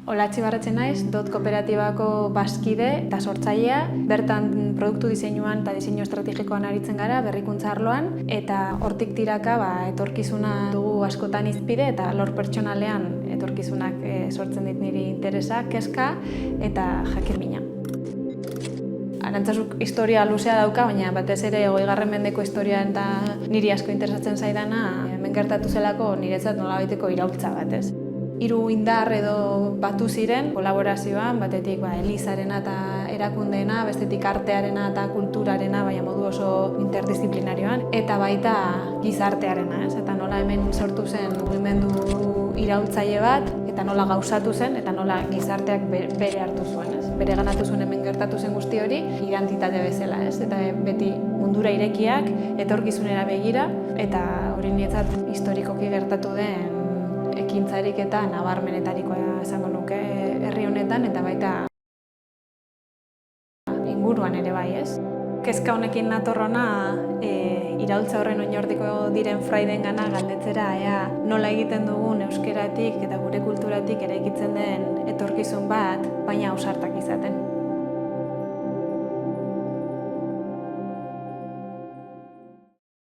Olatzi Barretxe naiz, DOT kooperatibako bazkide eta sortzailea. Bertan produktu diseinuan eta diseinu estrategikoan aritzen gara, berrikuntza arloan, eta hortik tiraka etorkizuna dugu askotan izpide eta lor pertsonalean etorkizunak sortzen dit niri interesa, kezka eta jakin-mina. Arantzazuk historia luzea dauka, baina batez ere 20. mendeko historia eta niri asko interesatzen zaidana, hemen gertatu zelako niretzat nolabaiteko iraultza bat, ez? 3 indar edo batu ziren kolaborazioan, batetik elizarena eta erakundeena, bestetik artearena eta kulturarena, baina modu oso interdisiplinarioan, eta baita gizartearena, ez? Eta nola hemen sortu zen mugimendu iraultzaile bat, eta nola gauzatu zen, eta nola gizarteak bere hartu zuen, ez? Bere ganatu zuen hemen gertatu zen guzti hori, identitate bezala, ez? Eta beti mundura irekiak, etorkizunera begira, eta hori niretzat historikoki gertatu den ekintzarik eta nabarmenetarikoa esango nuke herri honetan, eta baita inguruan ere bai, ez? Kezka honekin natorrona iraultza horren oinordiko diren fraidengana galdetzera ea nola egiten dugun euskeratik eta gure kulturatik eraikitzen den etorkizun bat, baina ausartak